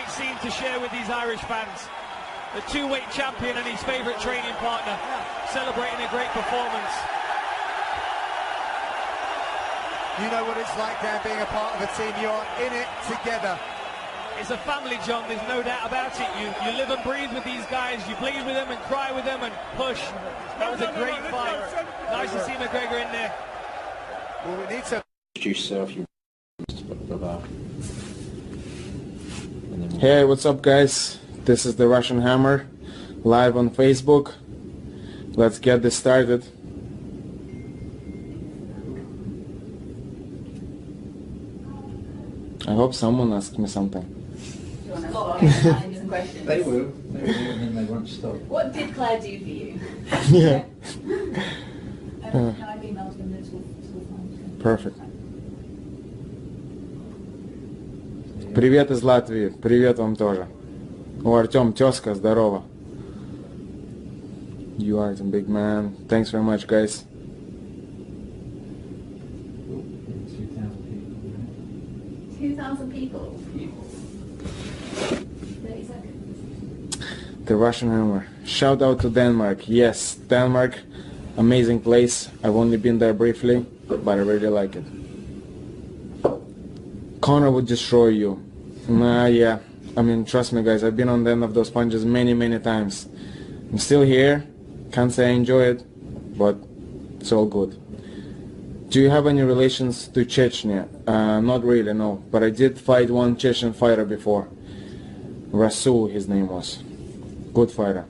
great scene to share with these Irish fans. The two-weight champion and his favourite training partner celebrating a great performance. You know what it's like, Dan, being a part of a team. You're in it together. It's a family, John, there's no doubt about it. You live and breathe with these guys, you bleed with them and cry with them and push. That was a great fight. Nice to see McGregor in there. Well, we need to... Hey, what's up, guys? This is the Russian Hammer, live on Facebook. Let's get this started. I hope someone asks me something. They will, and then they won't stop. What did Claire do for you? Yeah. Can I be emailed in the school time? Perfect. Привет из Латвии. Привет вам тоже. О, Artem, тезка, здорово. You are a big man. Thanks very much, guys. 2,000 people. 30 seconds. The Russian Hammer. Shout out to Denmark. Yes, Denmark, amazing place. I've only been there briefly, but I really like it. Conor would destroy you. Yeah. I mean, trust me, guys, I've been on the end of those punches many, many times. I'm still here. Can't say I enjoy it, but it's all good. Do you have any relations to Chechnya? Not really, no. But I did fight one Chechen fighter before. Rasul, his name was. Good fighter.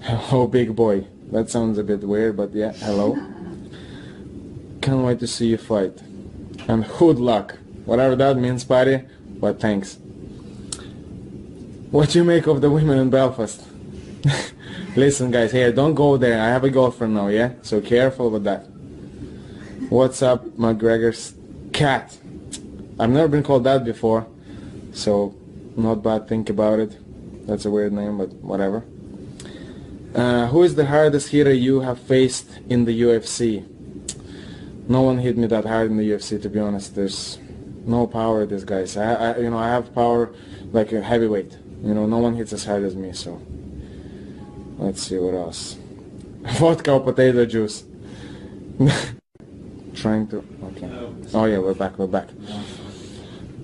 Hello, big boy. That sounds a bit weird, but yeah, hello. Can't wait to see you fight. And good luck. Whatever that means, buddy, but thanks. What do you make of the women in Belfast? Listen, guys, here, don't go there. I have a girlfriend now, yeah? So careful with that. What's up, McGregor's cat? I've never been called that before, so not bad, think about it. That's a weird name, but whatever. Who is the hardest hitter you have faced in the UFC? No one hit me that hard in the UFC, to be honest. There's no power, these guys. I have power like a heavyweight. You know, no one hits as hard as me, so. Let's see what else. Vodka or potato juice? Trying to... Okay. Oh yeah, we're back.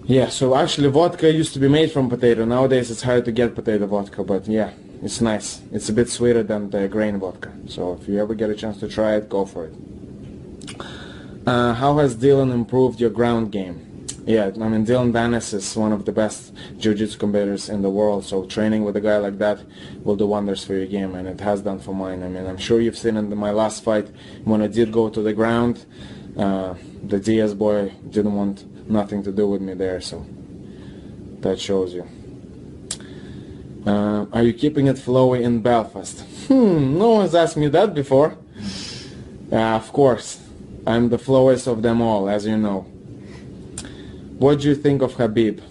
Yeah, so actually vodka used to be made from potato. Nowadays it's hard to get potato vodka, but yeah, it's nice. It's a bit sweeter than the grain vodka. So if you ever get a chance to try it, go for it. How has Dylan improved your ground game? Yeah, I mean, Dylan Dennis is one of the best jiu-jitsu competitors in the world, so training with a guy like that will do wonders for your game, and it has done for mine. I mean, I'm sure you've seen in my last fight, when I did go to the ground, the Diaz boy didn't want nothing to do with me there, so that shows you. Are you keeping it flowy in Belfast? No one's asked me that before. Of course, I'm the flowiest of them all, as you know. What do you think of Khabib?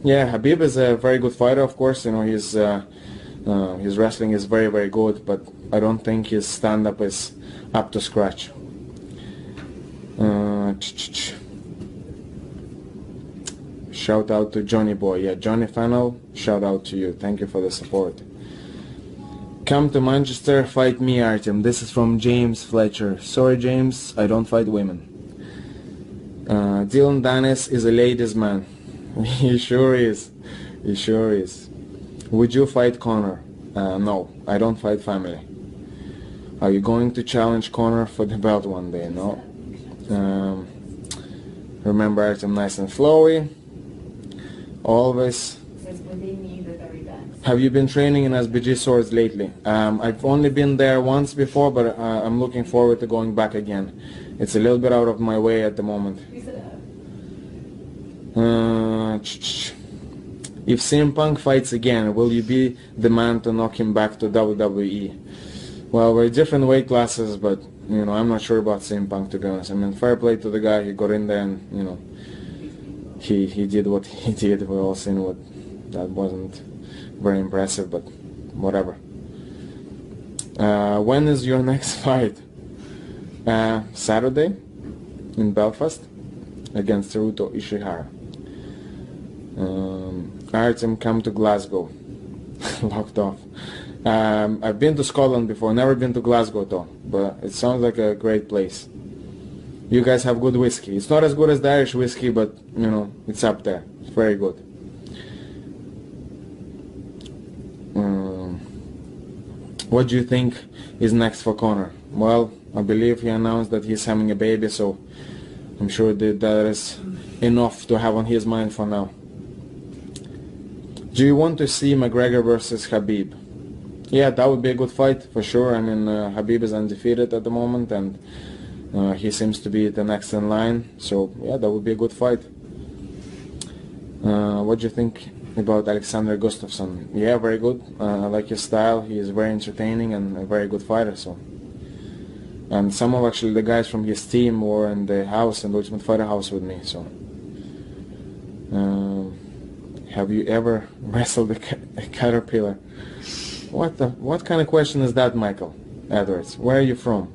Yeah, Khabib is a very good fighter, of course. You know, his wrestling is very, very good, but I don't think his stand-up is up to scratch. Shout out to Johnny Boy. Yeah, Johnny Fennell, shout out to you. Thank you for the support. Come to Manchester, fight me, Artem. This is from James Fletcher. Sorry, James, I don't fight women. Dylan Dennis is a ladies' man. He sure is. He sure is. Would you fight Conor? No, I don't fight family. Are you going to challenge Conor for the belt one day? No. Remember, Artem, nice and flowy. Always. Have you been training in SBG Swords lately? I've only been there once before, but I'm looking forward to going back again. It's a little bit out of my way at the moment. If CM Punk fights again, will you be the man to knock him back to WWE? Well, we're different weight classes, but you know, I'm not sure about CM Punk, to be honest. I mean, fair play to the guy. He got in there and, you know, he did what he did. We all seen what that wasn't very impressive, but whatever. When is your next fight? Saturday in Belfast against Teruto Ishihara. Artem, come to Glasgow. Locked off. I've been to Scotland before, never been to Glasgow though, but it sounds like a great place. You guys have good whiskey. It's not as good as the Irish whiskey, but you know, it's up there. It's very good. What do you think is next for Conor? Well, I believe he announced that he's having a baby, so I'm sure that is enough to have on his mind for now. Do you want to see McGregor versus Khabib? Yeah, that would be a good fight for sure. I mean, Khabib is undefeated at the moment, and he seems to be the next in line. So yeah, that would be a good fight. What do you think about Alexander Gustafsson? Yeah, very good. I like his style. He is very entertaining and a very good fighter. So, and some of actually the guys from his team were in the house, in the Ultimate Fighter house with me. So, have you ever wrestled a caterpillar? What kind of question is that, Michael Edwards? Where are you from?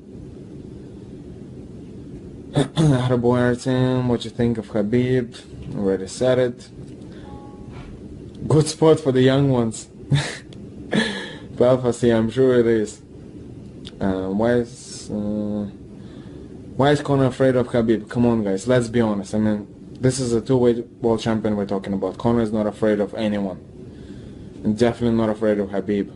Attaboy Artem, what you think of Khabib? Already said it. Good spot for the young ones. Belfast, yeah, I'm sure it is. Why is Conor afraid of Khabib? Come on, guys, let's be honest. I mean, this is a two-weight world champion we're talking about. Conor is not afraid of anyone, and definitely not afraid of Khabib.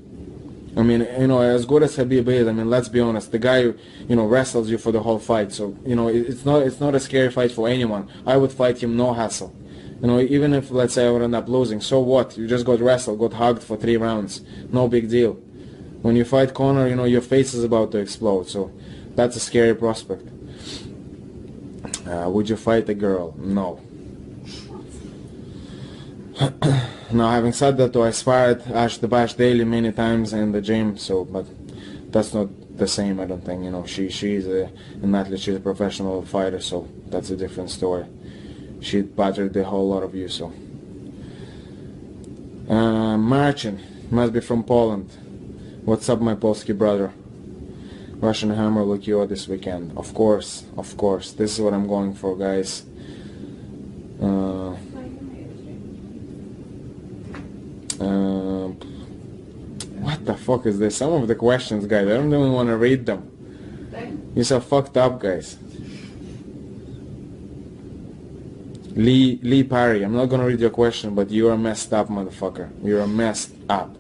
I mean, you know, as good as Khabib is, I mean, let's be honest, the guy, you know, wrestles you for the whole fight. So, you know, it's not a scary fight for anyone. I would fight him, no hassle. You know, even if, let's say, I would end up losing, so what? You just got wrestled, got hugged for 3 rounds. No big deal. When you fight Conor, you know, your face is about to explode. So, that's a scary prospect. Would you fight a girl? No. Now, having said that, though, I sparred Ash the Bash daily many times in the gym, so, but that's not the same, I don't think. You know, she's an athlete, she's a professional fighter, so that's a different story. She battered the whole lot of you, so. Marcin, must be from Poland. What's up, my Polski brother? Russian Hammer Lukio this weekend. Of course, of course. This is what I'm going for, guys. What the fuck is this? Some of the questions, guys, I don't even want to read them. You're so fucked up, guys. Lee Parry, I'm not gonna read your question, but you are messed up, motherfucker. You are messed up.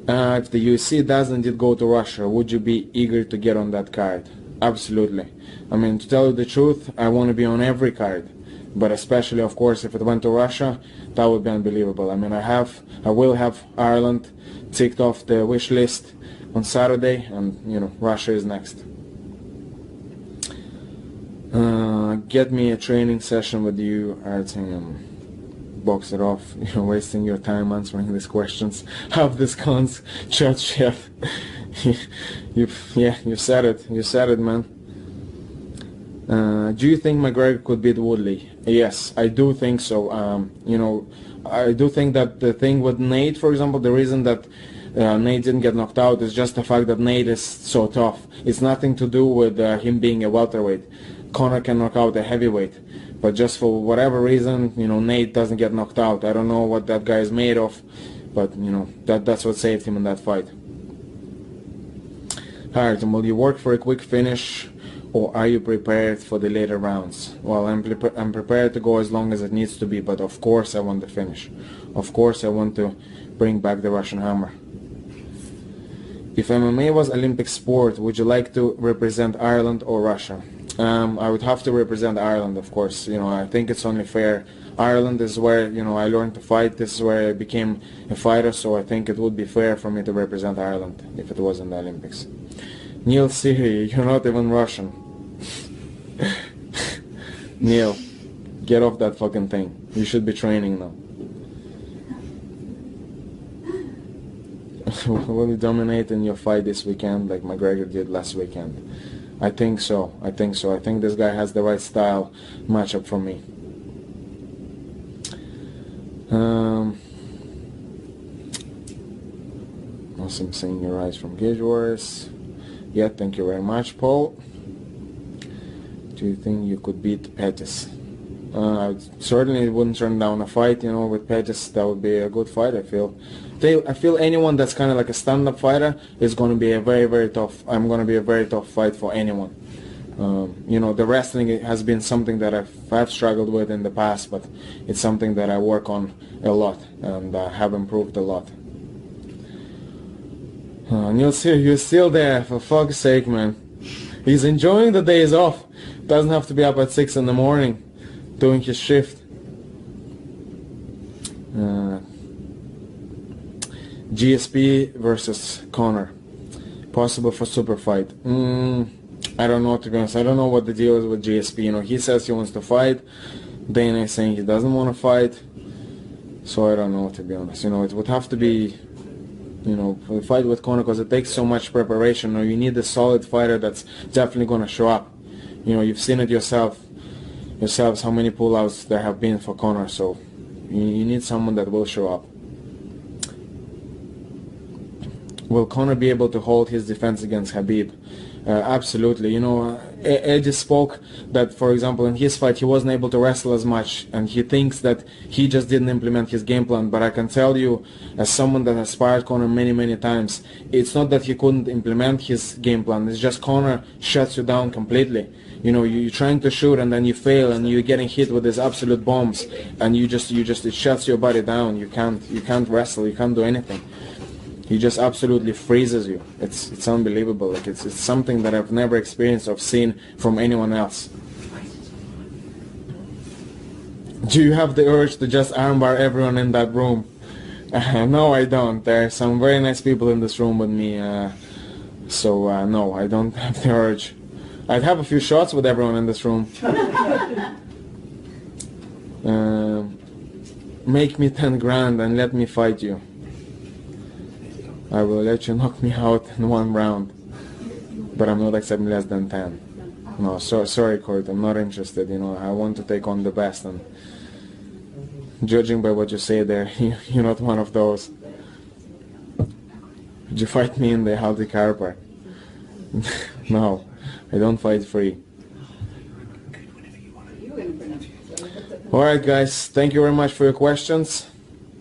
If the UFC does indeed go to Russia, would you be eager to get on that card? Absolutely. I mean, to tell you the truth, I want to be on every card. But especially, of course, if it went to Russia, that would be unbelievable. I mean, I will have Ireland ticked off the wish list on Saturday, and, you know, Russia is next. Get me a training session with you, Artem. Box it off. You're wasting your time answering these questions. Have this cons chat. You said it. You said it, man. Do you think McGregor could beat Woodley? Yes, I do think so. You know, I do think that the thing with Nate, for example, the reason that Nate didn't get knocked out is just the fact that Nate is so tough. It's nothing to do with him being a welterweight. Conor can knock out a heavyweight, but just for whatever reason, you know, Nate doesn't get knocked out. I don't know what that guy is made of, but you know, that's what saved him in that fight. Artem, will you work for a quick finish, or are you prepared for the later rounds? Well, I'm prepared to go as long as it needs to be, but of course I want the finish. Of course I want to bring back the Russian Hammer. If MMA was Olympic sport, would you like to represent Ireland or Russia? I would have to represent Ireland, of course. You know, I think it's only fair. Ireland is where, you know, I learned to fight. This is where I became a fighter, so I think it would be fair for me to represent Ireland if it was in the Olympics. Neil Siri, you're not even Russian. Neil, get off that fucking thing. You should be training now. Will you dominate in your fight this weekend like McGregor did last weekend? I think so. I think this guy has the right style matchup for me. Awesome seeing your eyes from Gage Wars. Yeah, thank you very much, Paul. Do you think you could beat Pettis? Certainly wouldn't turn down a fight, you know, with Pettis. That would be a good fight, I feel. I feel anyone that's kind of like a stand-up fighter is going to be a very, very tough. I'm going to be a very tough fight for anyone. You know, the wrestling has been something that I've struggled with in the past, but it's something that I work on a lot and have improved a lot. And you're still there, for fuck's sake, man. He's enjoying the days off. Doesn't have to be up at 6 in the morning doing his shift. GSP versus Conor. Possible for super fight. I don't know, to be honest. I don't know what the deal is with GSP. You know, he says he wants to fight. Dana is saying he doesn't want to fight. So I don't know, to be honest. You know, it would have to be, you know, a fight with Conor, because it takes so much preparation. You know, you need a solid fighter that's definitely going to show up. You know, you've seen it yourselves how many pullouts there have been for Conor. So you need someone that will show up. Will Conor be able to hold his defense against Khabib? Absolutely. You know, Eddie spoke that, for example, in his fight he wasn't able to wrestle as much, and he thinks that he just didn't implement his game plan. But I can tell you, as someone that has sparred Conor many, many times, it's not that he couldn't implement his game plan. It's just Conor shuts you down completely. You know, you're trying to shoot and then you fail and you're getting hit with these absolute bombs, and it shuts your body down. You can't wrestle. You can't do anything. He just absolutely freezes you. It's unbelievable. Like it's something that I've never experienced or seen from anyone else. Do you have the urge to just armbar everyone in that room? No, I don't. There are some very nice people in this room with me, so no, I don't have the urge. I'd have a few shots with everyone in this room. Make me 10 grand and let me fight you. I will let you knock me out in 1 round, but I'm not accepting less than 10. No, sorry, Court, I'm not interested. You know, I want to take on the best, and judging by what you say there, you're not one of those. Did you fight me in the Haldi Karpar? No, I don't fight free. Alright guys, thank you very much for your questions.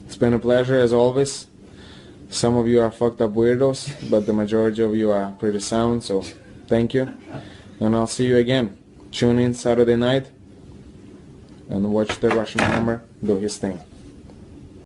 It's been a pleasure as always. Some of you are fucked up weirdos, but the majority of you are pretty sound, so thank you. And I'll see you again. Tune in Saturday night and watch the Russian Hammer do his thing.